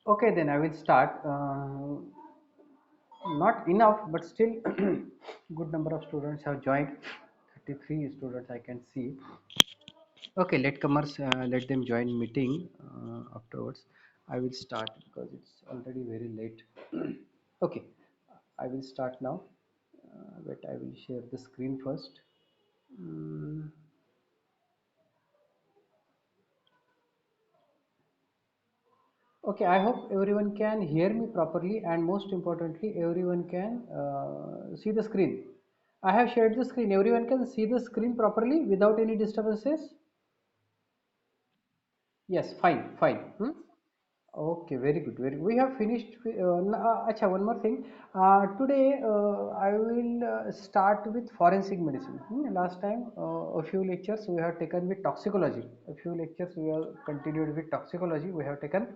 Okay, then I will start. Not enough, but still, good number of students have joined. 33 students I can see. Okay, latecomers, let them join meeting afterwards. I will start because it's already very late. Okay, I will start now. But I will share the screen first. Mm, okay, I hope everyone can hear me properly, and most importantly, everyone can see the screen. I have shared the screen. Everyone can see the screen properly without any disturbances. Yes, fine, fine. Okay, very good. Very. We have finished. Acha, one more thing. Today I will start with forensic medicine. Last time a few lectures we have taken with toxicology. A few lectures we have continued with toxicology. We have taken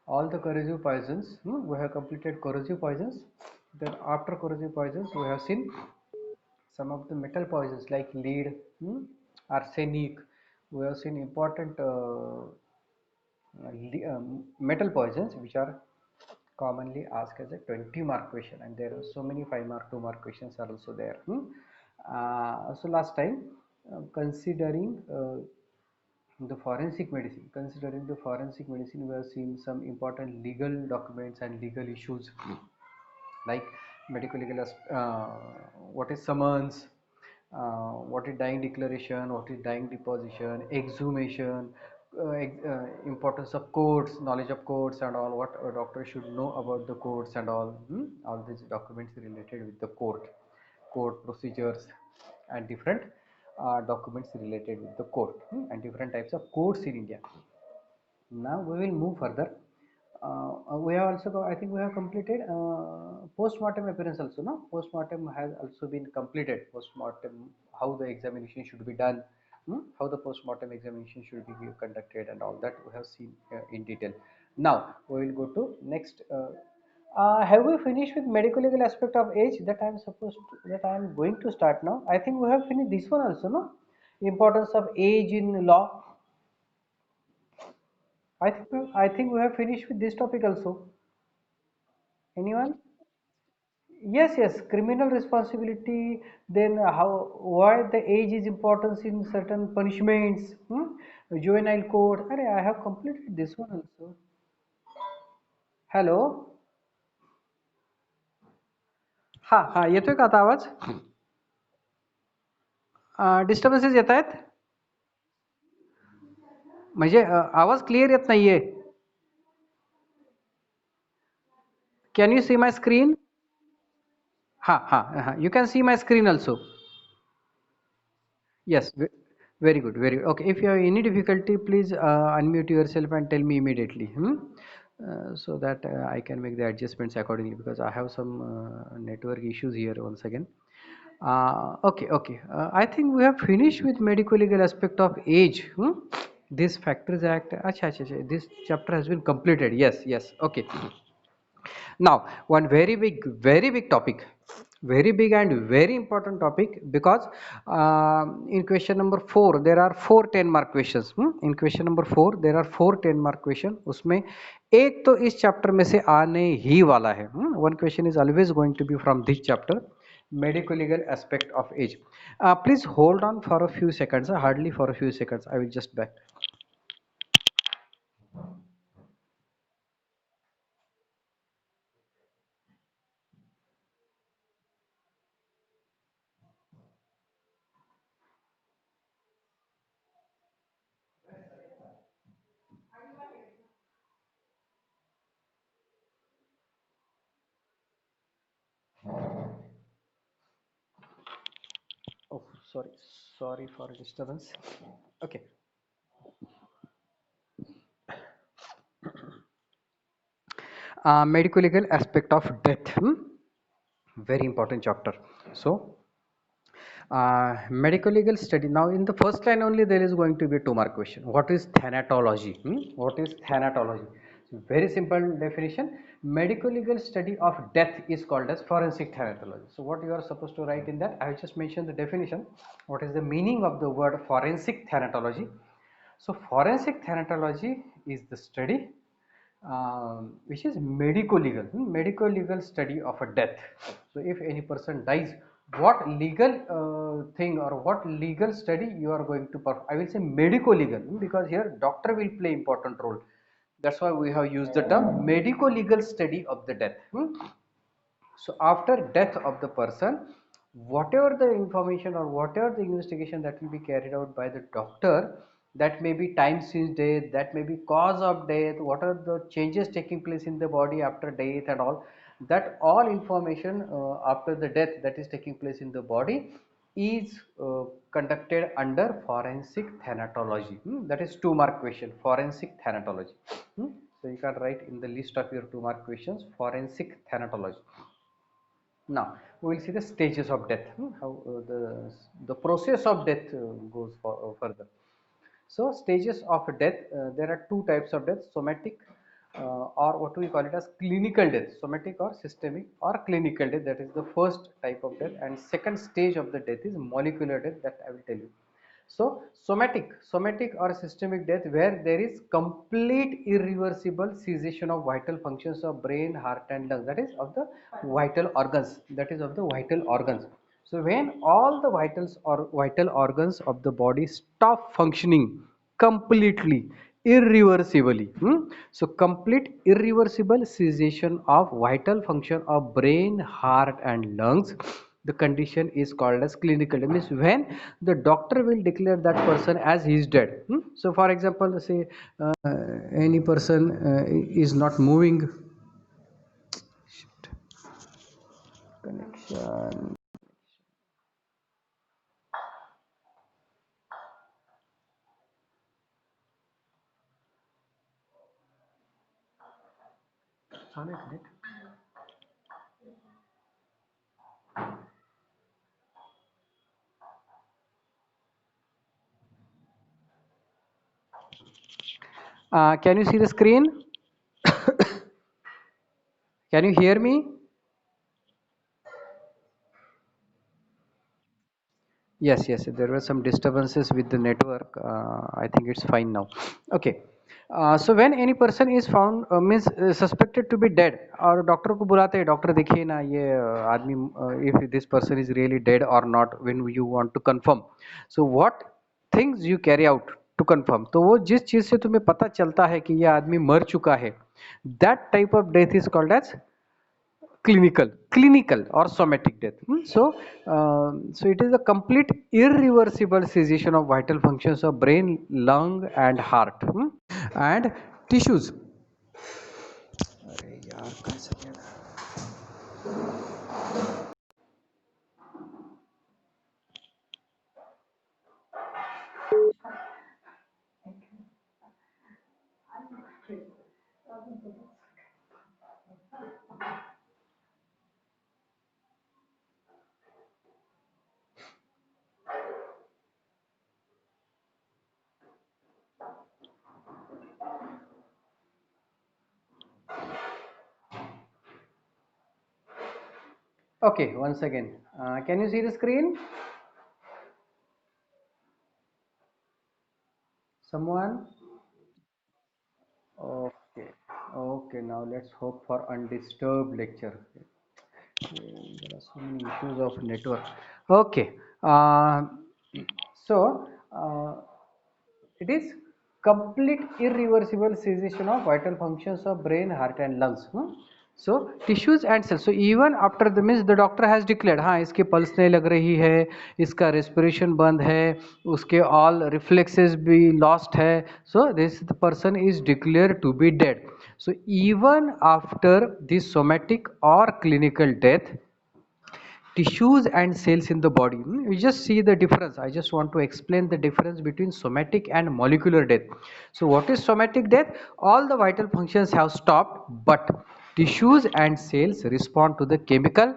all the corrosive poisons. We have completed corrosive poisons. Then after corrosive poisons, we have seen some of the metal poisons like lead, arsenic. We have seen important metal poisons which are commonly asked as a 20 mark question, and there are so many 5 mark 2 mark questions are also there. So last time, considering the forensic medicine, we have seen some important legal documents and legal issues like medical legal what is summons, what is dying declaration, what is dying deposition, exhumation, importance of courts, knowledge of courts and all, what a doctor should know about the courts and all. All these documents related with the court procedures and different documents related with the court, and different types of courts in India. Now we will move further. We have also, I think we have completed post-mortem appearance also. No, post-mortem has also been completed. Post-mortem, how the examination should be done, how the post-mortem examination should be conducted, and all that we have seen in detail. Now we will go to next. Have we finished with medical legal aspect of age that I am going to start now? I think we have finished this one also. No, importance of age in law. I think we have finished with this topic also. Anyone? Yes, yes. Criminal responsibility. Then how? Why the age is important in certain punishments? Juvenile code. Arey, I have completed this one also. Hello. हा हा येतोय का आता आवाज? Disturbances येत आहेत? म्हणजे आवाज क्लिअर येत नाहीये. Can you see my screen? हा हा हा. You can see my screen also. Yes, very good, very good. Okay, if you have any difficulty, please unmute yourself and tell me immediately, so that I can make the adjustments accordingly, because I have some network issues here once again. Okay, okay. I think we have finished with medical legal aspect of age. This Factors Act. Acha, acha, acha. This chapter has been completed. Yes, yes. Okay. Now, one very big topic, very big and very important topic, because in question number 4 there are 4 10 mark questions. In question number 4 there are 4 10 mark question. उसमें एक तो इस chapter में से आने ही वाला है. One question is always going to be from this chapter, medical legal aspect of age. Please hold on for a few seconds, hardly for a few seconds. I will just back. Oh, sorry for disturbance. Okay. Medical legal aspect of death. Very important chapter. So, medical legal study. Now, in the first line only, there is going to be a 2 mark question. What is thanatology? What is thanatology? So, very simple definition. Medical legal study of death is called as forensic thanatology. So, what you are supposed to write in that? I have just mentioned the definition. What is the meaning of the word forensic thanatology? So, forensic thanatology is the study which is medico-legal, medico-legal study of a death. So if any person dies, what legal thing or what legal study you are going to perform? I will say medico-legal, because here doctor will play important role. That's why we have used the term medico-legal study of the death. So after death of the person, whatever the information or whatever the investigation that will be carried out by the doctor, that may be time since death, that may be cause of death, what are the changes taking place in the body after death and all, that all information after the death that is taking place in the body is conducted under forensic thanatology. That is 2-mark question, forensic thanatology. So you can write in the list of your 2-mark questions, forensic thanatology. Now we will see the stages of death, how the process of death goes further. So stages of death, there are 2 types of death: somatic or what we call it as clinical death, somatic or systemic or clinical death. That is the first type of death, and second stage of the death is molecular death, that I will tell you. So somatic or systemic death, where there is complete irreversible cessation of vital functions of brain, heart and lungs, that is of the vital organs, that is of the vital organs. So when all the vitals or vital organs of the body stop functioning completely, irreversibly. So complete irreversible cessation of vital function of brain, heart and lungs, the condition is called as clinical death. Means when the doctor will declare that person as he is dead. So for example, say any person is not moving. Shit. Connection. Can you see the screen? Can you hear me? Yes, yes, there were some disturbances with the network. I think it's fine now. Okay. So when any person is found means suspected to be dead, और doctor को बुलाते हैं, doctor देखिए ना ये आदमी, if this person is really dead or not, when you want to confirm, so what things you carry out to confirm. तो वो जिस चीज से तुम्हें पता चलता है कि ये आदमी मर चुका है, that type of death is called as clinical or somatic death. So it is a complete irreversible cessation of vital functions of brain, lung and heart, and tissues. अरे यार कैसे किया था? Okay, once again, can you see the screen? Someone? Okay, okay, now let's hope for undisturbed lecture. There are so many issues of network. Okay, so it is complete irreversible cessation of vital functions of brain, heart and lungs. So tissues and cells. So even after the means the doctor has declared, हाँ इसके pulse नहीं लग रही है, इसका respiration बंद है, उसके all reflexes भी lost है. So this the person is declared to be dead. So even after this somatic or clinical death, tissues and cells in the body, you just see the difference. I just want to explain the difference between somatic and molecular death. So what is somatic death? All the vital functions have stopped, but tissues and cells respond to the chemical,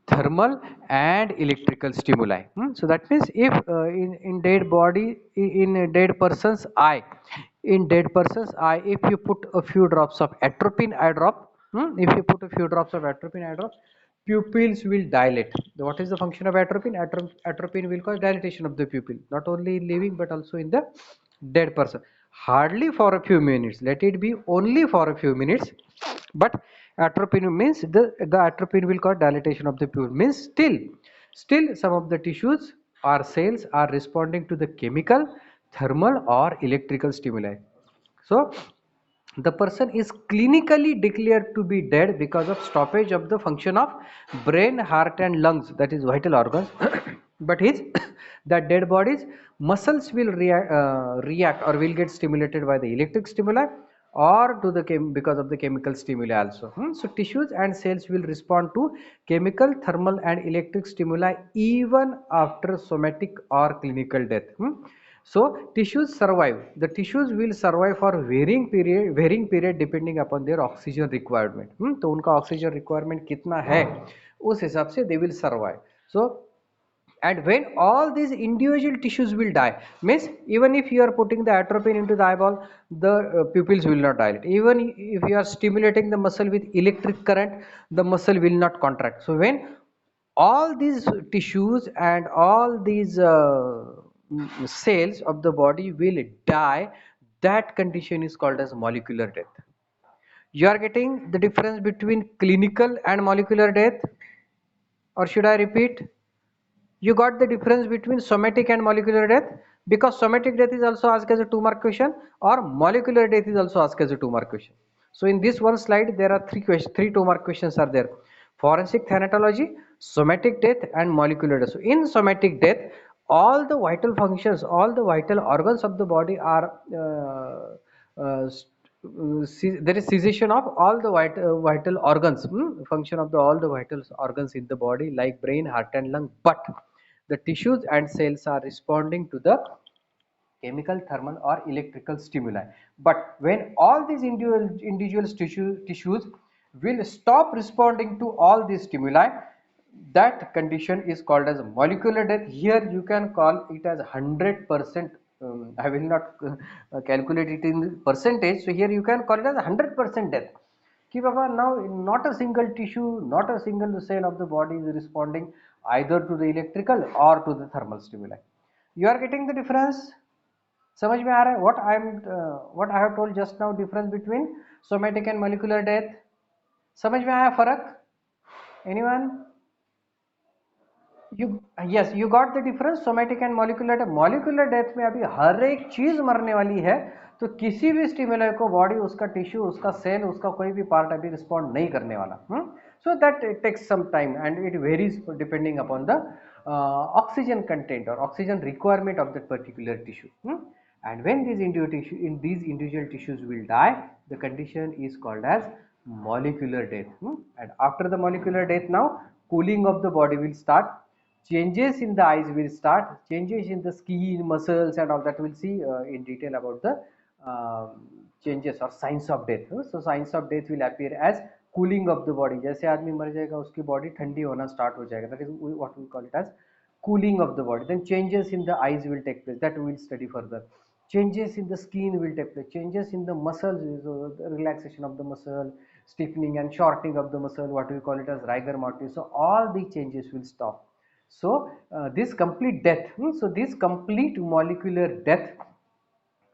thermal and electrical stimuli. So that means if in dead body, in a dead person's eye, if you put a few drops of atropine eye drop, if you put a few drops of atropine eye drop, pupils will dilate. What is the function of atropine? Atropine will cause dilatation of the pupil, not only in living but also in the dead person. hardly for a few minutes, let it be only for a few minutes, but atropine means the atropine will cause dilatation of the pupil, means still some of the tissues or cells are responding to the chemical, thermal or electrical stimuli. So the person is clinically declared to be dead because of stoppage of the function of brain, heart and lungs, that is vital organs. But his that dead body's muscles will react or will get stimulated by the electric stimuli or to the because of the chemical stimuli also. So tissues and cells will respond to chemical, thermal and electric stimuli even after somatic or clinical death. So tissues survive. The tissues will survive for varying period depending upon their oxygen requirement. तो उनका oxygen requirement कितना है उस हिसाब से they will survive. So and when all these individual tissues will die, means even if you are putting the atropine into the eyeball, the pupils will not dilate. Even if you are stimulating the muscle with electric current, the muscle will not contract. So when all these tissues and all these cells of the body will die, that condition is called as molecular death. You are getting the difference between clinical and molecular death, or should I repeat? You got the difference between somatic and molecular death, because somatic death is also asked as a 2 mark question or molecular death is also asked as a 2 mark question. So in this one slide there are three 2 mark questions are there: forensic thanatology, somatic death and molecular death. So in somatic death, all the vital functions, all the vital organs of the body are there is cessation of all the vital organs, function of all the vital organs in the body like brain, heart and lung, but the tissues and cells are responding to the chemical, thermal or electrical stimuli. But when all these individual tissues will stop responding to all these stimuli, that condition is called as molecular death. Here you can call it as 100%. I will not calculate it in percentage. So here you can call it as 100% death. Ki baba, now not a single tissue, not a single cell of the body is responding either to the electrical or to the thermal stimuli. You are getting the difference? समझ में आ रहा है what I have told just now, difference between somatic and molecular death? समझ में आया फर्क? Anyone? You, yes, you got the difference, somatic and molecular death. Molecular death में अभी हर एक चीज मरने वाली है, तो किसी भी स्टिमुलस को बॉडी, उसका टिश्यू, उसका सेल, उसका कोई भी पार्ट अभी रिस्पॉन्ड नहीं करने वाला. So that it takes some time and it varies depending upon the oxygen content or oxygen requirement of that particular tissue. And when these individual tissues will die, the condition is called as molecular death. And after the molecular death, now cooling of the body will start, changes in the eyes will start, changes in the skin, muscles and all that. We'll see in detail about the changes or signs of death. So signs of death will appear as cooling of the body. जैसे आदमी मर जाएगा उसकी body ठंडी होना start हो जाएगा, that is what we call it as cooling of the body. Then changes in the eyes will take place, that we will study further. Changes in the skin will take place, changes in the muscles, so the relaxation of the muscle, stiffening and shortening of the muscle, what we call it as rigor mortis. So all the changes will stop. So this complete death, so this complete molecular death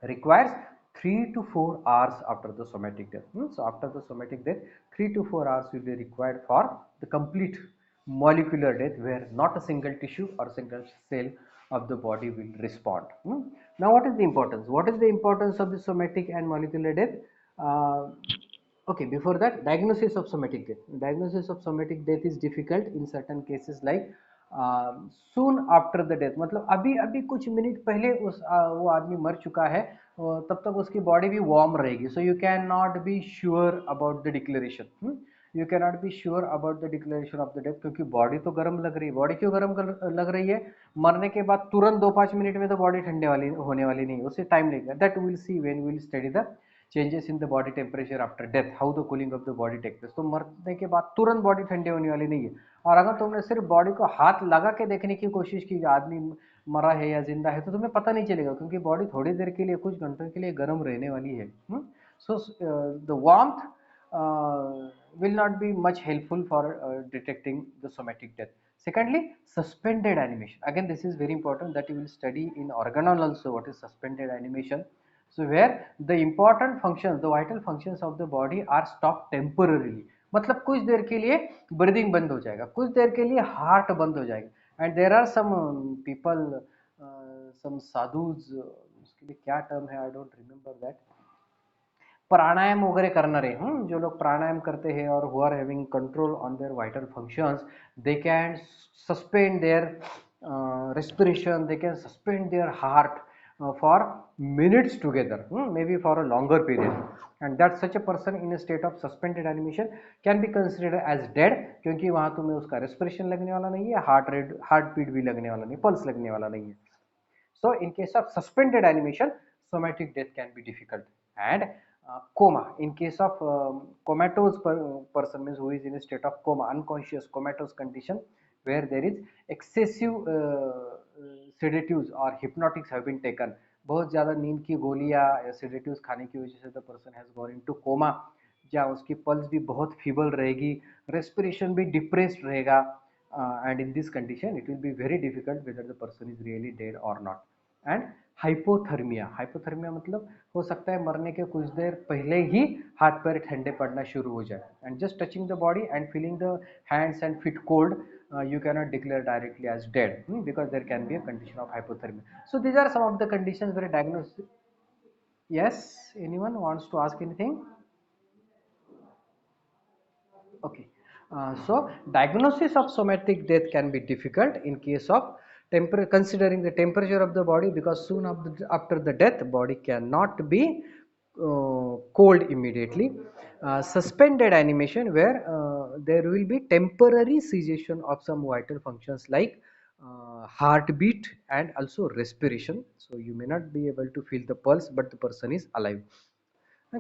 requires 3 to 4 hours after the somatic death. So after the somatic death, 3 to 4 hours will be required for the complete molecular death, where not a single tissue or single cell of the body will respond. Now what is the importance? What is the importance of the somatic and molecular death? Uh, Okay, before that, diagnosis of somatic death. Diagnosis of somatic death is difficult in certain cases, like soon after the death. मतलब अभी अभी कुछ minute पहले वो आदमी मर चुका है, तब तक उसकी बॉडी भी वार्म रहेगी. So you cannot be sure about the declaration. You cannot be sure about the declaration of the death, क्योंकि बॉडी तो गर्म लग रही है. बॉडी क्यों गर्म लग रही है? मरने के बाद तुरंत 2-5 मिनट में तो बॉडी ठंडे वाली होने वाली नहीं, उससे टाइम लगेगा. That we will see when we will study the changes in the body temperature after death, how the cooling of the body takes place. तो मरने के बाद तुरंत बॉडी ठंडी होने वाली नहीं है. और अगर तुमने सिर्फ बॉडी को हाथ लगा के देखने की कोशिश की आदमी मरा है या जिंदा है, तो तुम्हें पता नहीं चलेगा, क्योंकि बॉडी थोड़ी देर के लिए, कुछ घंटों के लिए गर्म रहने वाली है. So the warmth will not be much helpful for detecting the somatic death. Secondly, suspended animation. Again, this is very important that you will study in organon also what is suspended animation. So where the important functions, the vital functions of the body are stopped temporarily. मतलब कुछ देर के लिए breathing बंद हो जाएगा, कुछ देर के लिए हार्ट बंद हो जाएगा. And there are some people, some sadhus, उसके लिए क्या टर्म है, आई डोंट रिमेम्बर दैट, प्राणायाम वगैरह करणारे, जो लोग प्राणायाम करते हैं और who are having control on their vital functions, they can suspend their respiration, they can suspend their heart for minutes together, maybe for a longer period, and that such a person in a state of suspended animation can be considered as dead, क्योंकि वहां तुम्हें उसका respiration लगने वाला नहीं है, heart rate, heart beat भी लगने वाला नहीं, पल्स लगने वाला नहीं है. So in case of suspended animation, somatic death can be difficult. And coma, in case of comatose person, means who is in a state of coma, unconscious comatose condition, where there is excessive sedatives or hypnotics have been taken. बहुत ज़्यादा नींद की गोलियां या sedatives खाने की वजह से the person has gone into coma, जहाँ उसकी पल्स भी बहुत फीबल रहेगी, respiration भी depressed रहेगा, and in this condition it will be very difficult whether the person is really dead or not. And hypothermia, hypothermia मतलब हो सकता है मरने के कुछ देर पहले ही हाथ पैर ठंडे पड़ना शुरू हो जाए, and just touching the body and feeling the hands and feet cold, you cannot declare directly as dead, because there can be a condition of hypothermia. So these are some of the conditions where diagnosis. Yes, anyone wants to ask anything? Okay, so diagnosis of somatic death can be difficult in case of considering the temperature of the body, because soon after the death, body cannot be cold immediately. Suspended animation, where there will be temporary cessation of some vital functions like heartbeat and also respiration. So you may not be able to feel the pulse, but the person is alive.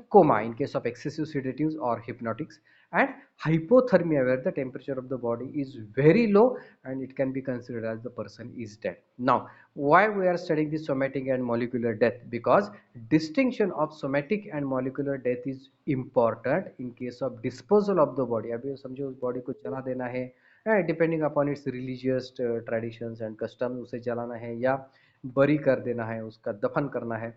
Coma in case of excessive sedatives or hypnotics, and hypothermia, where the temperature of the body is very low and it can be considered as the person is dead. Now, why we are studying the somatic and molecular death? Because distinction of somatic and molecular death is important in case of disposal of the body. अभी समझो उस body को जला देना है, depending upon its religious traditions and customs, उसे जलाना है या बरी कर देना है, उसका दफन करना है.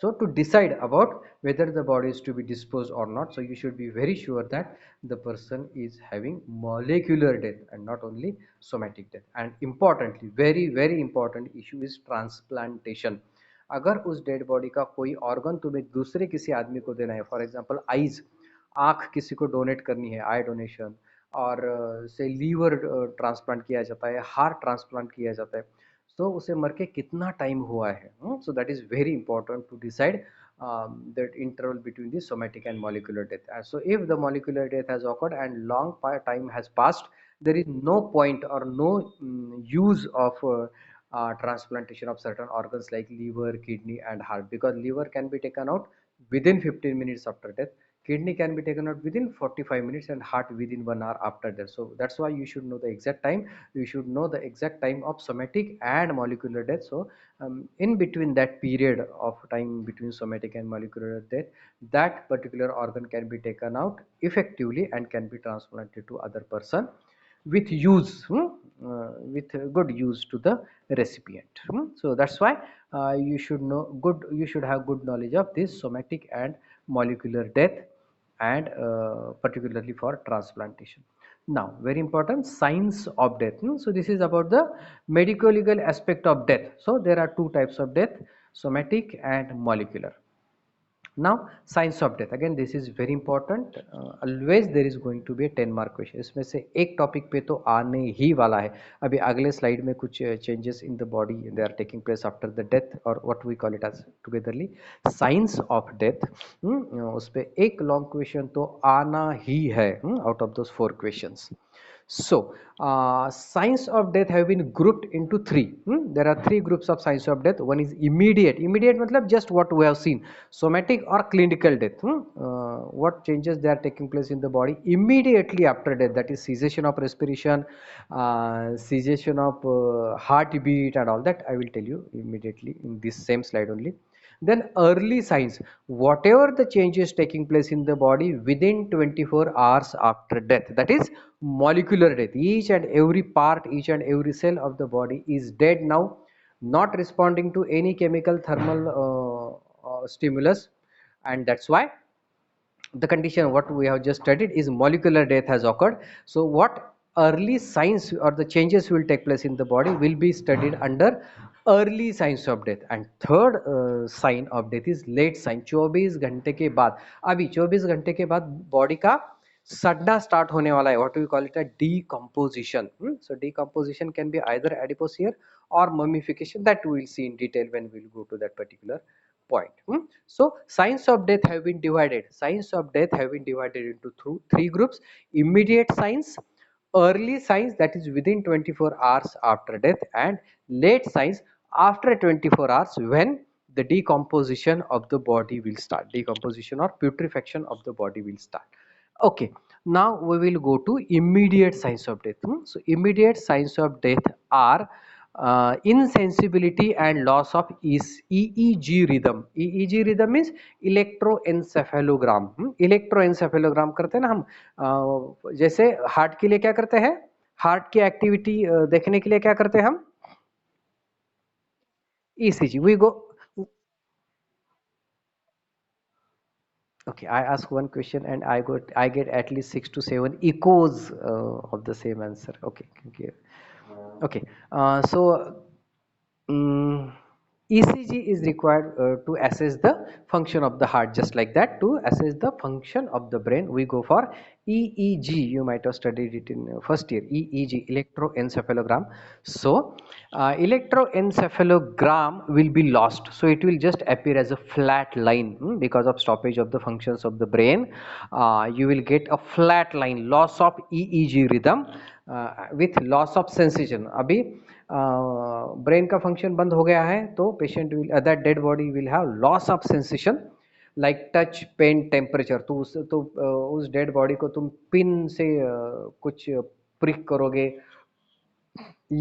So to decide about whether the body is to be disposed or not, so you should be very sure that the person is having molecular death and not only somatic death. And importantly, very important issue is transplantation. अगर उस dead body का कोई organ तुम्हें दूसरे किसी आदमी को देना है, फॉर एग्जांपल आईज, आँख किसी को डोनेट करनी है, आई डोनेशन, और से लीवर ट्रांसप्लांट किया जाता है, हार्ट ट्रांसप्लांट किया जाता है, तो उसे मर के कितना टाइम हुआ है. So that is very important to decide that interval between the somatic and molecular death. And so if the molecular death has occurred and long time has passed, there is no point or no use of transplantation of certain organs like liver, kidney and heart, because liver can be taken out within 15 minutes after death, kidney can be taken out within 45 minutes, and heart within 1 hour after that. So that's why you should know the exact time, you should know the exact time of somatic and molecular death. So in between that period of time between somatic and molecular death, that particular organ can be taken out effectively and can be transplanted to other person with use, with good use to the recipient. So that's why you should know good, you should have good knowledge of this somatic and molecular death, and particularly for transplantation. Now, very important, signs of death. So this is about the medico legal aspect of death. So there are two types of death, somatic and molecular. Now, signs of death, again this is very important. Always there is going to be a 10 mark question. इसमें से एक topic पे तो आने ही वाला है. अभी अगले स्लाइड में कुछ changes in the body they are taking place after the death, और what we call it as togetherly signs of death. उस पे एक लॉन्ग क्वेश्चन तो आना ही है out of those 4 questions. So, signs of death have been grouped into 3. There are 3 groups of signs of death. One is immediate. Immediate matlab just what we have seen. Somatic or clinical death. What changes they are taking place in the body immediately after death. That is cessation of respiration, cessation of heartbeat and all that. I will tell you immediately in this same slide only. Then early signs, whatever the changes taking place in the body within 24 hours after death, that is molecular death. Each and every part, each and every cell of the body is dead now, not responding to any chemical, thermal stimulus, and that's why the condition what we have just studied is molecular death has occurred. So what early signs or the changes will take place in the body will be studied under early signs of death. And third sign of death is late sign, 24 घंटे के बाद. अभी 24 घंटे के बाद body का सड्डा start होने वाला है, what we call it a decomposition. So decomposition can be either adipose here or mummification, that we will see in detail when we will go to that particular point. So signs of death have been divided. Signs of death have been divided into three groups: immediate signs, early signs, that is within 24 hours after death, and late signs after 24 hours when the decomposition of the body will start. Decomposition or putrefaction of the body will start. Okay, now we will go to immediate signs of death. So immediate signs of death are insensibility and loss of EEG rhythm. EEG rhythm means electroencephalogram. electroencephalogram करते हैं ना हम, जैसे heart के लिए क्या करते हैं, हार्ट की एक्टिविटी देखने के लिए क्या करते हैं हम, ECG. We go. Okay, I ask one question and I get at least 6 to 7 echoes of the same answer. Okay, okay. Okay, so ECG is required to assess the function of the heart. Just like that, to assess the function of the brain, we go for EEG. You might have studied it in first year. EEG, electroencephalogram. So electroencephalogram will be lost, so it will just appear as a flat line because of stoppage of the functions of the brain. You will get a flat line, loss of EEG rhythm with loss of sensation. अभी brain का function बंद हो गया है तो patient will, that dead body will have loss of sensation like touch, pain, temperature. तो उस dead body को तुम पिन से कुछ प्रिक करोगे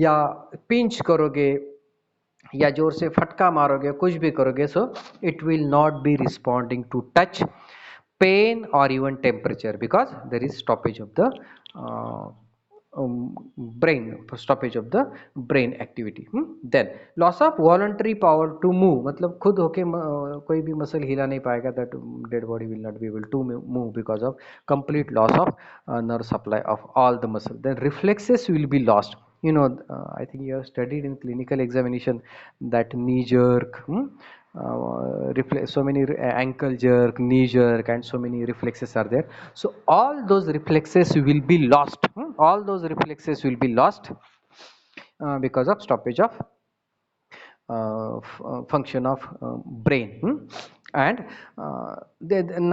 या पिंच करोगे या जोर से फटका मारोगे, कुछ भी करोगे, so it will not be responding to touch, pain or even temperature because there is stoppage of the brain, stoppage of the brain activity. Then loss of voluntary power to move, मतलब खुद होके कोई भी muscle हिला नहीं पाएगा, that dead body will not be able to move because of complete loss of nerve supply of all the muscle. Then reflexes will be lost. You know, I think you have studied in clinical examination that knee jerk, so many ankle jerk, knee jerk, and so many reflexes are there. So all those reflexes will be lost. All those reflexes will be lost because of stoppage of function of brain. And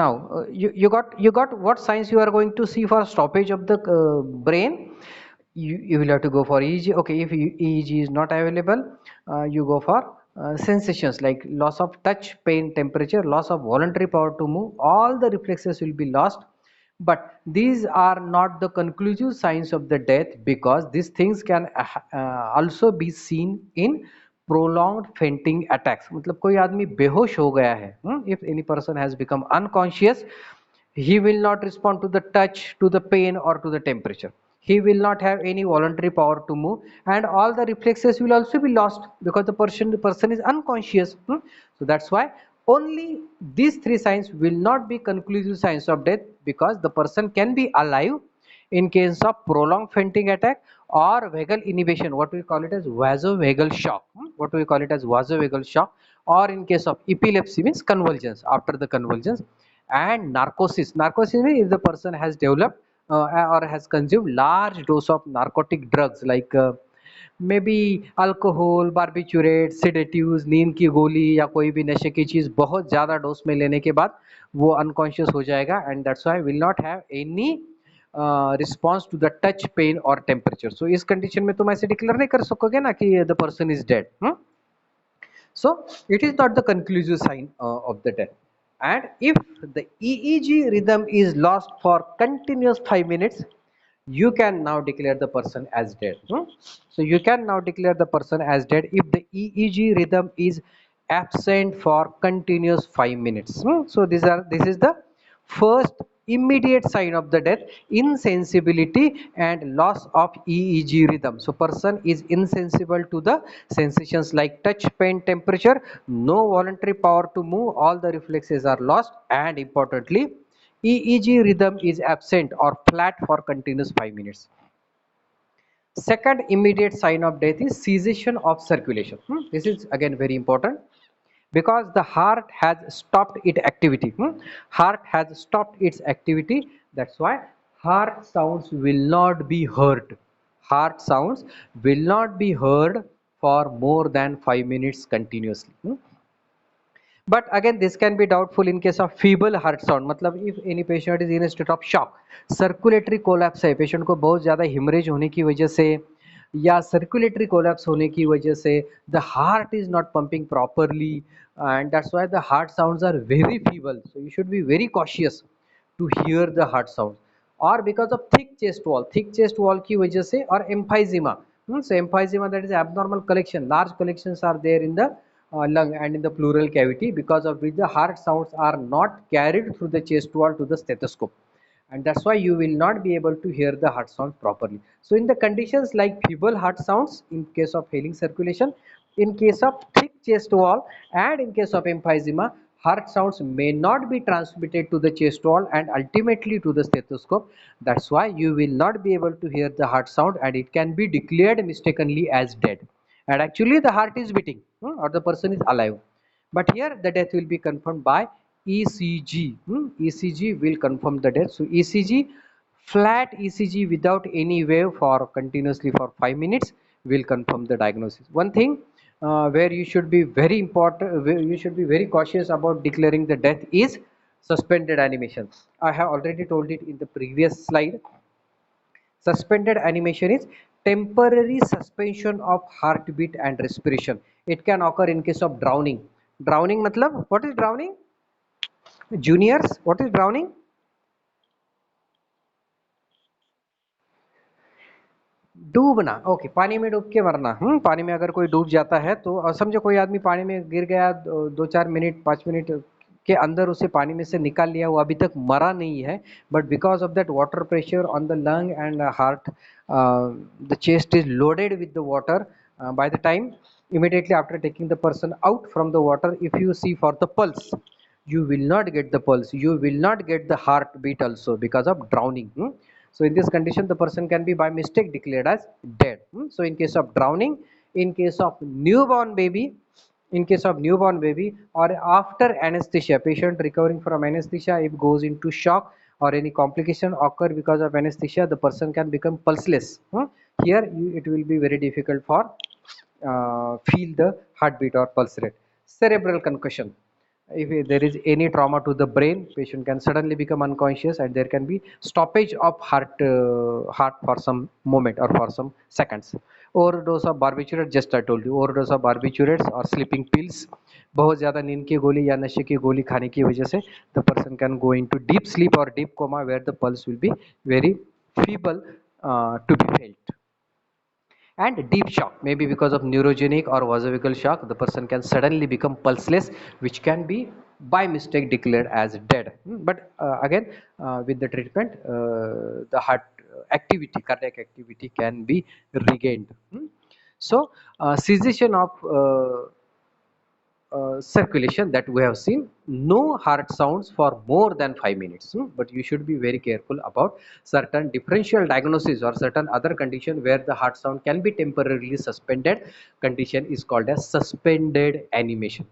now you got what signs you are going to see for stoppage of the brain. You will have to go for EEG. Okay, if EEG is not available, you go for sensations like loss of touch, pain, temperature, loss of voluntary power to move. All the reflexes will be lost. But these are not the conclusive signs of the death because these things can also be seen in prolonged fainting attacks. मतलब कोई आदमी बेहोश हो गया है, if any person has become unconscious, he will not respond to the touch, to the pain or to the temperature. He will not have any voluntary power to move, and all the reflexes will also be lost because the person is unconscious. So that's why only these three signs will not be conclusive signs of death because the person can be alive in case of prolonged fainting attack or vagal inhibition, what we call it as vasovagal shock, or in case of epilepsy means convulsions, after the convulsions, and narcosis. Narcosis means if the person has developed or has consumed large dose of narcotic drugs like may be alcohol, barbiturate, sedatives, नींद की गोली या कोई भी नशे की चीज़ बहुत ज़्यादा डोज में लेने के बाद वो अनकॉन्शियस हो जाएगा, and that's why will not have any response to the touch, pain और टेम्परेचर. सो इस कंडीशन में तुम ऐसे डिक्लेयर नहीं कर सकोगे ना कि the person is dead. So it is not the conclusive sign of the death. And if the EEG rhythm is lost for continuous 5 minutes, you can now declare the person as dead. So you can now declare the person as dead if the EEG rhythm is absent for continuous 5 minutes. So this is the first immediate sign of the death, insensibility and loss of EEG rhythm. So person is insensible to the sensations like touch, pain, temperature, no voluntary power to move, all the reflexes are lost, and importantly EEG rhythm is absent or flat for continuous 5 minutes. Second immediate sign of death is cessation of circulation. This is again very important because the heart has stopped its activity. Heart has stopped its activity. That's why heart sounds will not be heard. Heart sounds will not be heard for more than 5 minutes continuously. But again this can be doubtful in case of feeble heart sound. मतलब if any patient is in a state of shock, circulatory collapse है, patient को बहुत ज़्यादा hemorrhage होने की वजह से या circulatory collapse होने की वजह से the heart is not pumping properly, and that's why the heart sounds are very feeble. So you should be very cautious to hear the heart sound. Or because of thick chest wall की वजह से, और emphysema. So emphysema, that is abnormal collection, large collections are there in the lung and in the pleural cavity, because of which the heart sounds are not carried through the chest wall to the stethoscope, and that's why you will not be able to hear the heart sound properly. So in the conditions like feeble heart sounds, in case of failing circulation, in case of thick chest wall, and in case of emphysema, heart sounds may not be transmitted to the chest wall and ultimately to the stethoscope. That's why you will not be able to hear the heart sound, and it can be declared mistakenly as dead, and actually the heart is beating, or the person is alive, but here the death will be confirmed by ECG. ECG will confirm the death. So ECG, flat ECG without any wave for continuously for 5 minutes will confirm the diagnosis. One thing where you should be very important, where you should be very cautious about declaring the death is suspended animation. I have already told it in the previous slide. Suspended animation is temporary suspension of heartbeat and respiration. It can occur in case of drowning. Drowning matlab, what is drowning? Juniors, what is drowning? डूबना, okay, पानी में डूब के मरना। पानी में अगर कोई डूब जाता है तो, और समझो कोई आदमी पानी में गिर गया, 2-4 मिनट 5 मिनट के अंदर उसे पानी में से निकाल लिया, वो अभी तक मरा नहीं है, but because of that water pressure on the lung and heart, the chest is loaded with the water, by the time immediately after taking the person out from the water, if you see for the pulse, you will not get the pulse, you will not get the heartbeat also because of drowning. So in this condition the person can be by mistake declared as dead. So in case of drowning, in case of newborn baby, in case of newborn baby, or after anesthesia, patient recovering from anesthesia, if goes into shock or any complication occur because of anesthesia, the person can become pulseless. Here it will be very difficult for feel the heartbeat or pulse rate. Cerebral concussion, if there is any trauma to the brain, patient can suddenly become unconscious and there can be stoppage of heart for some moment or for some seconds. Overdose of barbiturates, just I told you, overdose of barbiturates or sleeping pills, बहुत ज़्यादा नींद की गोली या नशे की गोली खाने की वजह से the person can go into deep sleep or deep coma where the pulse will be very feeble to be felt. And deep shock, maybe because of neurogenic or vasovagal shock, the person can suddenly become pulseless, which can be by mistake declared as dead. But again, with the treatment, the heart activity, cardiac activity can be regained. So cessation of circulation, that we have seen, no heart sounds for more than 5 minutes. But you should be very careful about certain differential diagnosis or certain other condition where the heart sound can be temporarily suspended. Condition is called as suspended animation.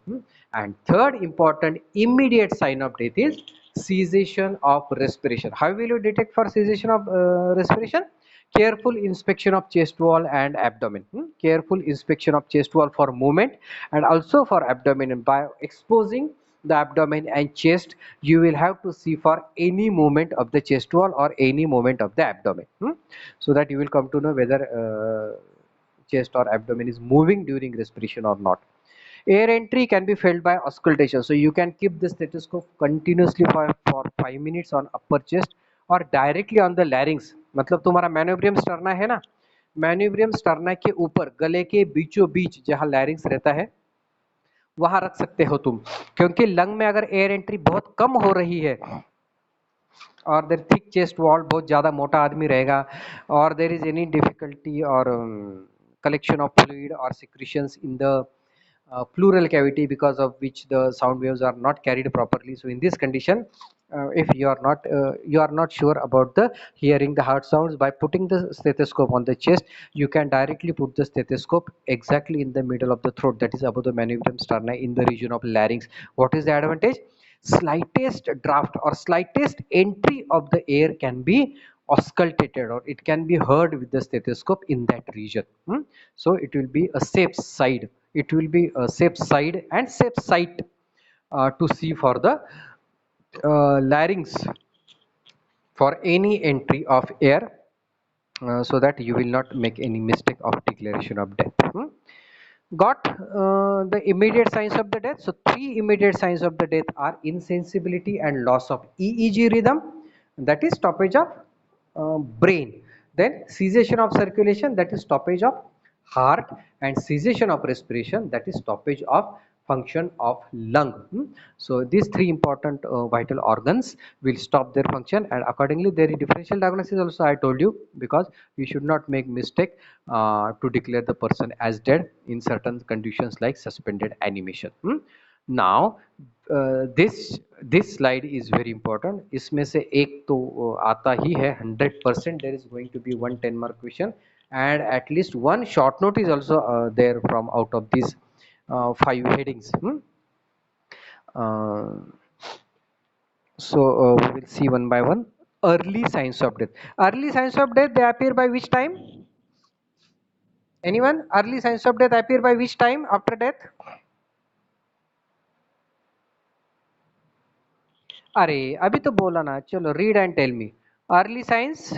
And third important immediate sign of death is cessation of respiration. How will you detect for cessation of respiration? Careful inspection of chest wall and abdomen. Careful inspection of chest wall for movement and also for abdomen, and by exposing the abdomen and chest you will have to see for any movement of the chest wall or any movement of the abdomen, so that you will come to know whether chest or abdomen is moving during respiration or not. Air entry can be felt by auscultation, so you can keep the stethoscope continuously for 5 minutes on upper chest or directly on the larynx. मतलब तुम्हारा मैनोब्रियम sterna है ना, मैनोब्रियम sterna के ऊपर गले के बीचों बीच जहाँ लैरिंग्स रहता है वहां रख सकते हो तुम, क्योंकि लंग में अगर एयर एंट्री बहुत कम हो रही है और देर थिक चेस्ट वॉल, बहुत ज़्यादा मोटा आदमी रहेगा, और देर इज एनी डिफिकल्टी और collection of fluid or secretions in the pleural cavity, because of which the sound waves are not carried properly. So in this condition, if you are not sure about the hearing the heart sounds, by putting the stethoscope on the chest, you can directly put the stethoscope exactly in the middle of the throat, that is above the manubrium sterni, in the region of larynx. What is the advantage? Slightest draft or slightest entry of the air can be auscultated, or it can be heard with the stethoscope in that region. So it will be a safe side, it will be a safe side and safe site to see for the larynx for any entry of air, so that you will not make any mistake of declaration of death. Got the immediate signs of the death. So three immediate signs of the death are insensibility and loss of EEG rhythm, that is stoppage of brain, then cessation of circulation, that is stoppage of heart, and cessation of respiration, that is stoppage of function of lung. So these three important vital organs will stop their function, and accordingly there is differential diagnosis also, I told you, because we should not make mistake to declare the person as dead in certain conditions like suspended animation. Now this slide is very important. इसमें से एक तो आता ही है 100%, there is going to be one 10 mark question, and at least one short note is also there from out of these five headings. Uh, we will see one by one. Early signs of death. Early signs of death, they appear by which time? Anyone? Early signs of death appear by which time after death? अरे अभी तो बोला ना, चलो read and tell me. Early science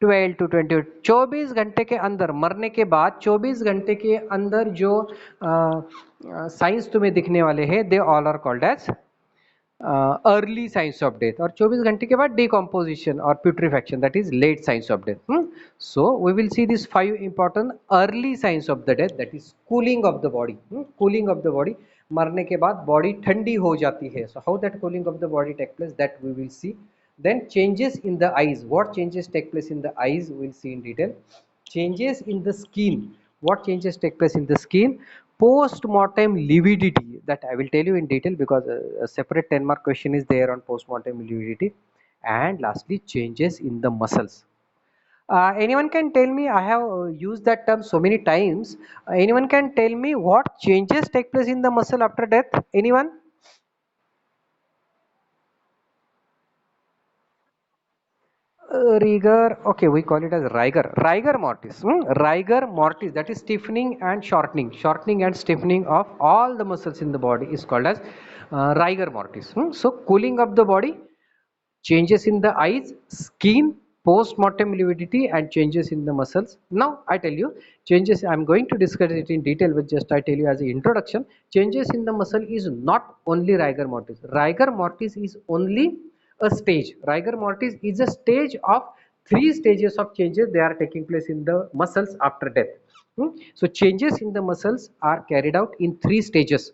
12 to 20, 24 घंटे के अंदर, मरने के बाद 24 घंटे के अंदर जो साइंस तुम्हें दिखने वाले हैं, they all are called as early signs of death. और 24 घंटे के बाद डिकम्पोजिशन और putrefaction, that is late signs of death. So we will see this 5 important early signs of the death, that is cooling of the body. Cooling of the body, मरने के बाद body ठंडी हो जाती है. So how that cooling of the body take place, that we will C. Then changes in the eyes, what changes take place in the eyes, we'll see in detail. Changes in the skin, what changes take place in the skin. Post-mortem lividity, that I will tell you in detail, because a separate 10 mark question is there on post-mortem lividity. And lastly, changes in the muscles. Anyone can tell me, I have used that term so many times, anyone can tell me what changes take place in the muscle after death? Anyone? Rigor, okay, we call it as rigor mortis. Rigor mortis, that is stiffening and shortening. Shortening and stiffening of all the muscles in the body is called as rigor mortis. So cooling of the body, changes in the eyes, skin, post-mortem lividity, and changes in the muscles. Now I tell you, changes, I am going to discuss it in detail, but just I tell you as an introduction, changes in the muscle is not only rigor mortis. Rigor mortis is only a stage. Rigor mortis is a stage of three stages of changes they are taking place in the muscles after death. So changes in the muscles are carried out in three stages.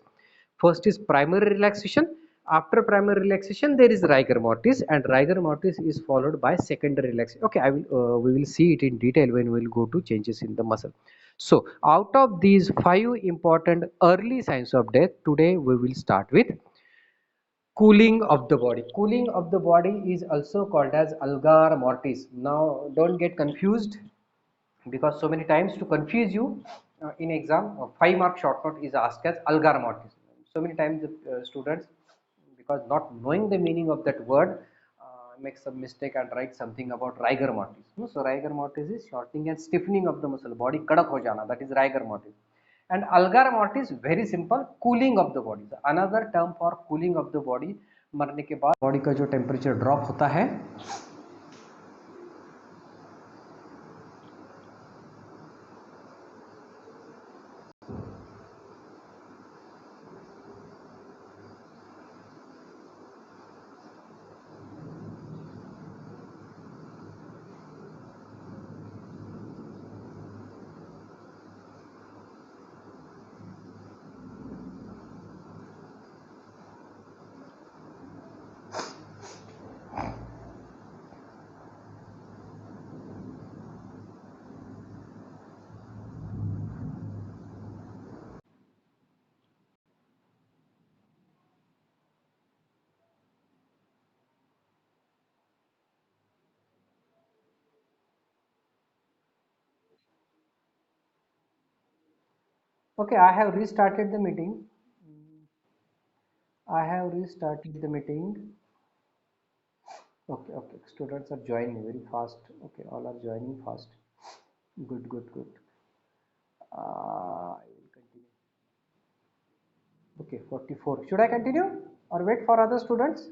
First is primary relaxation. After primary relaxation, there is rigor mortis, and rigor mortis is followed by secondary relaxation. Okay, we will see it in detail when we will go to changes in the muscle. So out of these five important early signs of death, today we will start with cooling of the body. Cooling of the body is also called as algar mortis. Now don't get confused, because so many times to confuse you in exam, 5 mark short note is asked as algar mortis. So many times the students, because not knowing the meaning of that word, make some mistake and write something about rigor mortis. So rigor mortis is shortening and stiffening of the muscle, body kadak ho jana, that is rigor mortis. And algar mortis, very simple, cooling of the body. So another term for cooling of the body, मरने के बाद body का जो temperature drop होता है, Okay, I have restarted the meeting. I have restarted the meeting. Okay, okay. Students are joining very fast. Okay, all are joining fast. Good, good, good. I will continue. Okay, 44. Should I continue or wait for other students?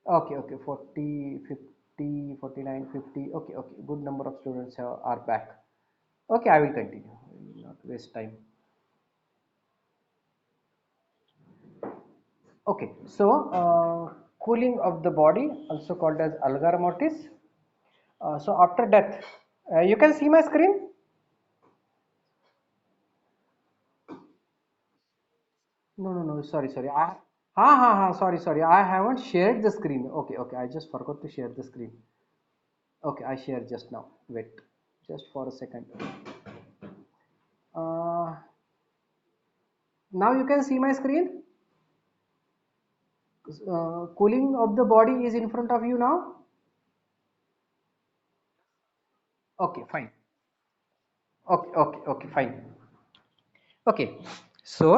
Okay, okay. 40, 50, 49, 50. Okay, okay. Good number of students are back. Okay, I will continue. I will not waste time. Okay, so cooling of the body, also called as algar mortis. So after death, you can see my screen. No, no, no. Sorry, sorry. Sorry, sorry. I haven't shared the screen. Okay, okay. I just forgot to share the screen. Okay, I shared just now. Wait, just for a second. Uh, Now you can see my screen. Cooling of the body is in front of you now. Okay, fine. Okay, okay, okay, fine. Okay, so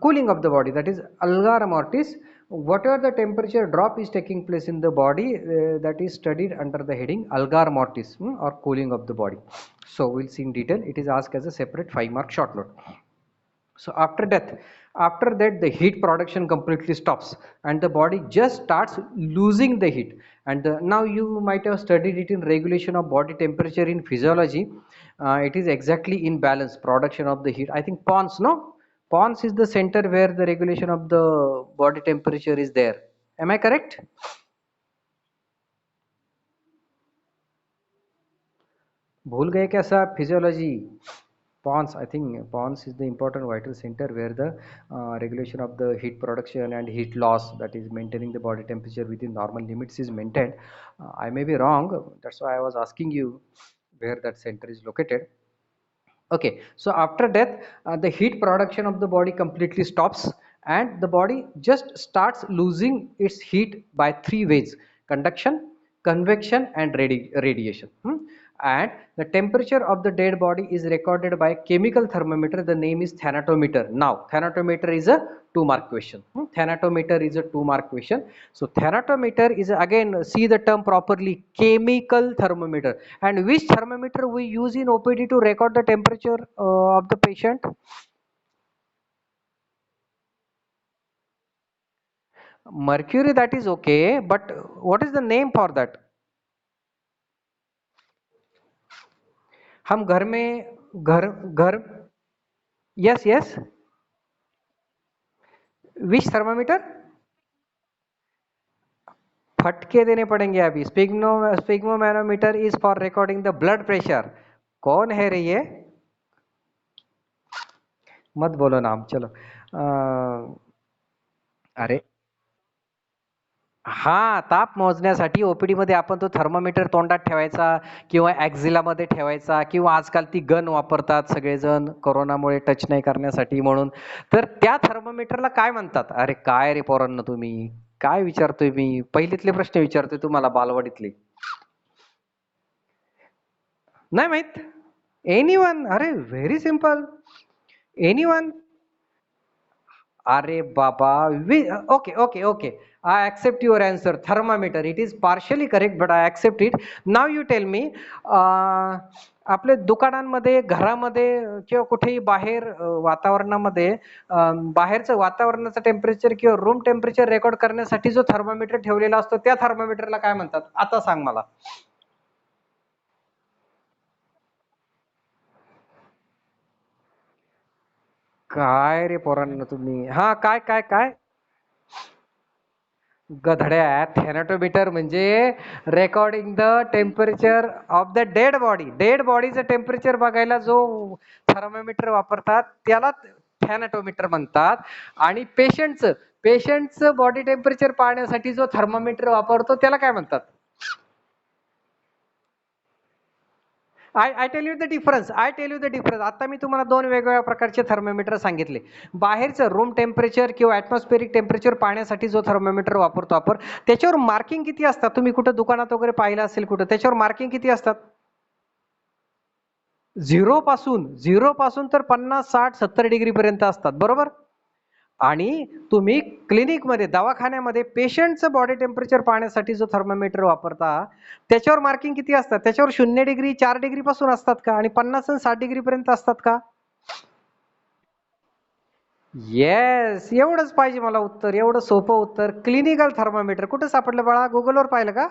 cooling of the body, that is algar mortis. Whatever the temperature drop is taking place in the body, that is studied under the heading algar mortis, or cooling of the body. So we'll see in detail. It is asked as a separate 5 mark short note. So after death, after that the heat production completely stops and the body just starts losing the heat. And now you might have studied it in regulation of body temperature in physiology. It is exactly in balance, production of the heat. I think Pons, no? Pons is the center where the regulation of the body temperature is there. Am I correct? भूल गए क्या साहब physiology Pons, I think Pons is the important vital center where the regulation of the heat production and heat loss, that is maintaining the body temperature within normal limits, is maintained. I may be wrong, that's why I was asking you where that center is located. Okay, so after death, the heat production of the body completely stops and the body just starts losing its heat by three ways: conduction, convection, and radiation. And the temperature of the dead body is recorded by chemical thermometer. The name is thanatometer. Now, thanatometer is a 2 mark question. Thanatometer is a 2 mark question. So, thanatometer is again, see the term properly, chemical thermometer. And which thermometer we use in OPD to record the temperature of the patient? Mercury, that is okay, but what is the name for that? हम घर में घर yes, yes. Which thermometer? फटके देने पड़ेंगे अभी. Sphygmomanometer is for recording the blood pressure. कौन है रे ये? मत बोलो नाम, चलो. अरे हा, ताप मोजण्यासाठी ओपीडी मध्ये आपण तो थर्मोमीटर तोंडात ठेवायचा किंवा ऍक्झिला मध्ये ठेवायचा, किंवा आजकाल ती गन वापरतात सगळेजण कोरोनामुळे टच नाही करण्यासाठी म्हणून. तर त्या थर्मोमीटरला काय म्हणतात? अरे काय रे पोरांनो, तुम्ही काय विचारतोय? मी पहिलीतले प्रश्न विचारतोय तुम्हाला, बालवाडीतले नाही माहित? एनीवन? अरे व्हेरी सिंपल. एनीवन? अरे बाबा, okay, okay, okay. I accept your answer. Thermometer. It is partially correct, but I accept it. Now you tell me, आपले दुकानांमध्ये, घरामध्ये किंवा कुठेही बाहेर वातावरणामध्ये बाहेरचं वातावरणाचं टेम्परेचर किंवा रूम टेम्परेचर रेकॉर्ड करण्यासाठी जो थर्मोमीटर ठेवलेला असतो, त्या थर्मोमीटरला काय म्हणतात? आता सांग मला. काय रे पोरांना तुम्ही? हा, काय काय काय? गधड्या, थॅनॅटोमीटर म्हणजे recording the temperature of the dead body. Dead बॉडीचं टेम्परेचर बघायला जो थर्मोमीटर वापरतात त्याला थॅनॅटोमीटर म्हणतात. आणि पेशंटचं बॉडी टेम्परेचर पाहण्यासाठी जो थर्मोमीटर वापरतो त्याला काय म्हणतात? I tell you the difference. आता मी तुम्हाला दोन वेगवेगळ्या प्रकारचे थर्मोमीटर सांगितले. बाहेरचं रूम टेम्परेचर किंवा ॲटमॉस्फेरिक टेम्परेचर पाहण्यासाठी जो थर्मोमीटर वापरतो आपण, त्याच्यावर मार्किंग किती असतात? तुम्ही कुठं दुकानात वगैरे पाहिलं असेल कुठं, त्याच्यावर मार्किंग किती असतात? झिरो पासून तर 50, 60, 70 डिग्री पर्यंत असतात, बरोबर? आणि तुम्ही क्लिनिकमध्ये, दवाखान्यामध्ये पेशंटचं बॉडी टेम्परेचर पाहण्यासाठी जो थर्मोमीटर वापरता, त्याच्यावर मार्किंग किती असतात? त्याच्यावर 0 डिग्री, 4 डिग्री पासून असतात का? आणि 50 आणि 60 डिग्री पर्यंत असतात का? येस, एवढंच पाहिजे मला उत्तर, एवढं सोपं उत्तर. क्लिनिकल थर्मोमीटर कुठं सापडलं बाळा? गुगलवर पाहिलं का?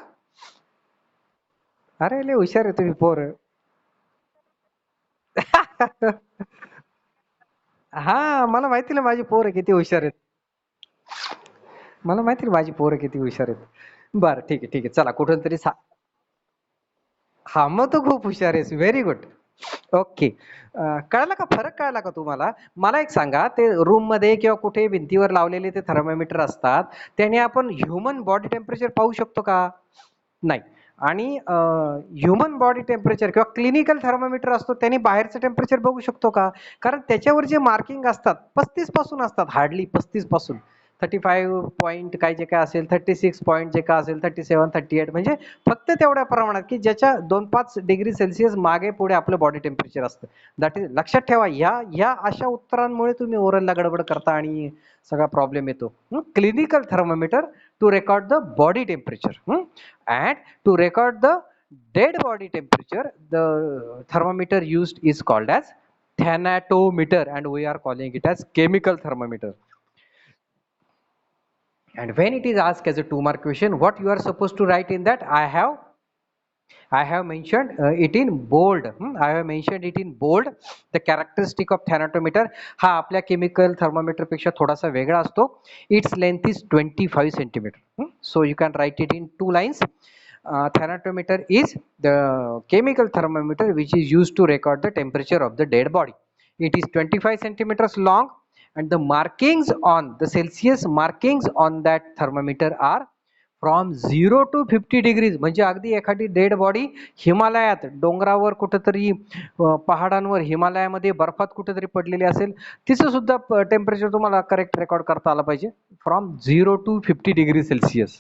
अरे लय हुशार आहे तुम्ही पोर. हा, मला माहिती ना माझी पोरं किती हुशार आहेत. मला माहिती ना माझी पोरं किती हुशार आहेत. बरं, ठीक आहे, ठीक आहे. चला, कुठून तरी हा, मग तू खूप हुशार आहेस. Very good. ओके. कळाला का, फरक कळाला का तुम्हाला? मला एक सांगा, ते रूम मध्ये किंवा कुठे भिंतीवर लावलेले ते थर्मोमीटर असतात, त्याने आपण ह्युमन बॉडी टेम्परेचर पाहू शकतो का? नाही. आणि ह्युमन बॉडी टेम्परेचर किंवा क्लिनिकल थर्मोमीटर असतो, त्याने बाहेरचं टेम्परेचर बघू शकतो का? कारण त्याच्यावर जे मार्किंग असतात 35 पासून असतात, हार्डली 35 पासून. 35 पॉईंट काय जे काय असेल, 36 पॉईंट जे काय असेल, 37, 38, म्हणजे फक्त तेवढ्या प्रमाणात की ज्याच्या 2-5 डिग्री सेल्सिअस मागे पुढे आपलं बॉडी टेम्परेचर असतं. दॅट इज, लक्षात ठेवा, ह्या अशा उत्तरांमुळे तुम्ही ओरलला गडबड करता आणि सगळा प्रॉब्लेम येतो. Clinical thermometer to record the body temperature, and to record the dead body temperature, the thermometer used is called as thanatometer, and we are calling it as chemical thermometer. And when it is asked as a 2 mark question, what you are supposed to write in that? I have mentioned it in bold. I have mentioned it in bold. The characteristic of thanatometer हा आपल्या chemical thermometer पेक्षा थोडासा वेगळा असतो. Its length is 25 centimeter. So you can write it in 2 lines. Thanatometer is the chemical thermometer which is used to record the temperature of the dead body. It is 25 centimeters long, and the markings on the Celsius markings on that thermometer are from 0 to 50 degrees. म्हणजे अगदी एखादी dead body हिमालयात, डोंगरावर कुठेतरी, पहाडांवर, हिमालयामध्ये बर्फात कुठेतरी पडलेली असेल, तिचं सुद्धा टेम्परेचर तुम्हाला करेक्ट रेकॉर्ड करता आलं पाहिजे. From 0 to 50 degree Celsius.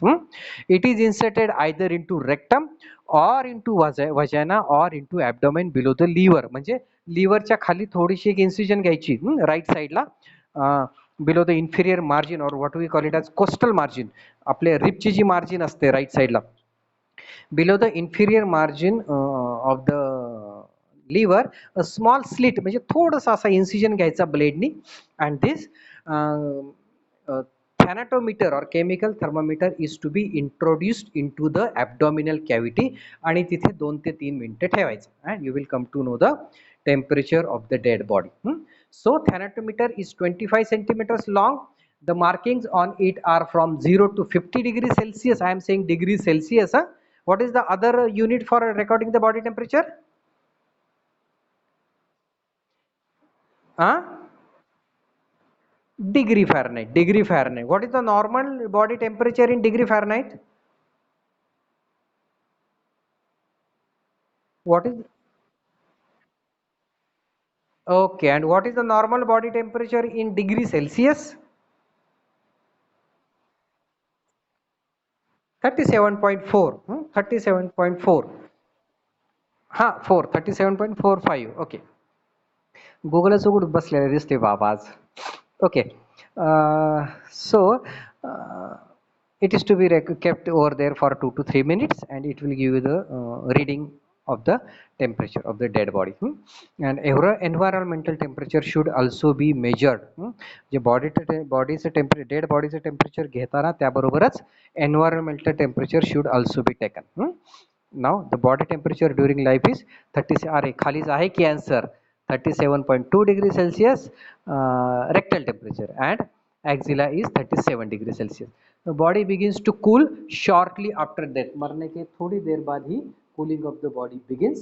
It is inserted either into rectum or into vagina or into abdomen below the liver. म्हणजे लिव्हरच्या खाली थोडीशी एक इन्सिजन घ्यायची राईट साईडला, बिलो द इन्फिरियर मार्जिन, और what we call it as costal margin. आपल्या रिपची जी मार्जिन असते राईट साईडला, below the inferior margin of the liver, a small slit, म्हणजे थोडंसं असा इन्सिजन घ्यायचा ब्लेडनी. And this thanatometer or chemical thermometer is to be introduced into the abdominal cavity, आणि तिथे 2 ते 3 मिनिटं ठेवायचं, and you will come to know the temperature of the dead body. So thanatometer is 25 centimeters long. The markings on it are from 0 to 50 degrees Celsius. I am saying degrees Celsius. What is the other unit for recording the body temperature? Degree Fahrenheit. Degree Fahrenheit. What is the normal body temperature in degree Fahrenheit? What is, okay, and what is the normal body temperature in degree Celsius? 37.4. 37.4. हा, 4. 37.45. Okay. गुगलच उघडून बसलेले दिसते बाबा आज. Okay. So it is to be kept over there for 2 to 3 minutes, and it will give you the reading of the temperature of the dead body. And environmental temperature should also be measured. जे बॉडीचं temperature, dead बॉडीचं temperature घेताना त्याबरोबरच environmental temperature should also be taken. Now the body temperature during life is 30. अरे खालीच आहे की answer. 37.2 degrees Celsius rectal temperature, and axilla is 37 degrees Celsius. The body begins to cool shortly after death. मरने के थोड़ी देर बाद ही cooling of the body begins.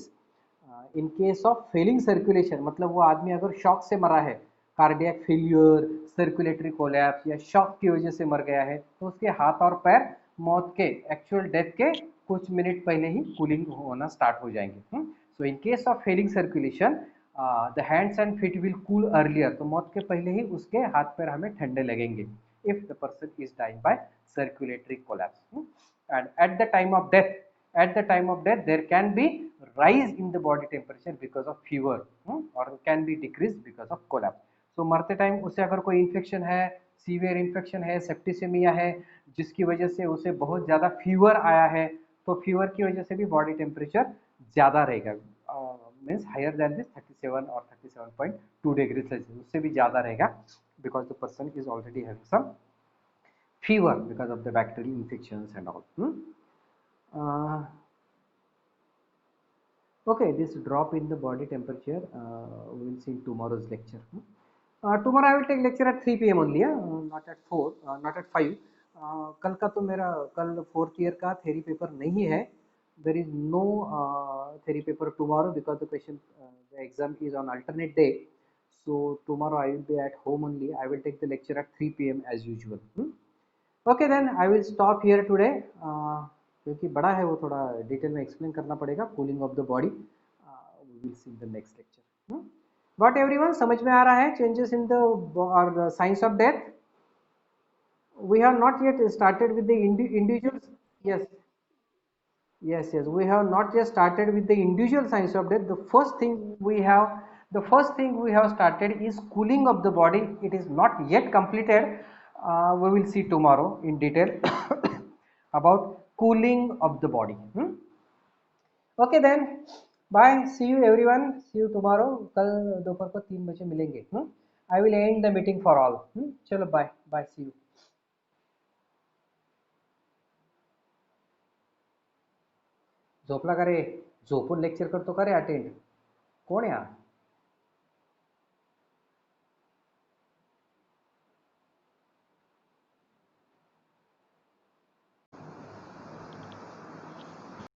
In case of failing circulation, मतलब वो आदमी अगर शॉक से मरा है, कार्डियक फेलियर, सर्कुलेटरी कोलैप्स या शॉक की वजह से मर गया है, तो उसके हाथ और पैर मौत के, एक्चुअल डेथ के कुछ मिनट पहले ही कूलिंग होना स्टार्ट हो जाएंगे. So in case of failing circulation the hands and feet will cool earlier, तो मौत के पहले ही उसके हाथ पैर हमें ठंडे लगेंगे if the person is dying by circulatory collapse. And at the time of death there can be rise in the body temperature because of fever or can be decreased because of collapse। तो मरते time उसे अगर कोई infection है, severe infection है, septicaemia है, जिसकी वजह से उसे बहुत ज़्यादा फीवर आया है, तो फीवर की वजह से भी बॉडी टेम्परेचर ज़्यादा रहेगा, मीन्स हायर देन दिस 37 और 37.2 डिग्री सेल्सियस, उससे भी ज़्यादा रहेगा because the person is already having some fever because of the bacterial infections and all. Okay, this drop in the body temperature we will see in tomorrow's lecture. Tomorrow I will take lecture at 3 p.m. only, not at 4, not at 5. कल का तो मेरा कल 4th year का theory paper नहीं है. There is no theory paper tomorrow because the exam is on alternate day. So tomorrow I will be at home only. I will take the lecture at 3 p.m. as usual. Okay, then I will stop here today. क्योंकि बड़ा है वो थोड़ा detail में explain करना पड़ेगा cooling of the body. We will see in the next lecture. What everyone, समझ में आ रहा है चेंजेस इन द और science of death? We have not yet started with the individuals. Yes yes, we have not yet started with the individual science of death. The first thing we have started is cooling of the body. It is not yet completed. We will see tomorrow in detail about cooling of the body. Okay then, bye, see you everyone, see you tomorrow. कल दोपहर को 3 बजे मिलेंगे। I will end the meeting for all. चलो bye bye, see you. झोपला का रे? झोपून लेक्चर करतो का रे अटेंड? कोण आहे हा?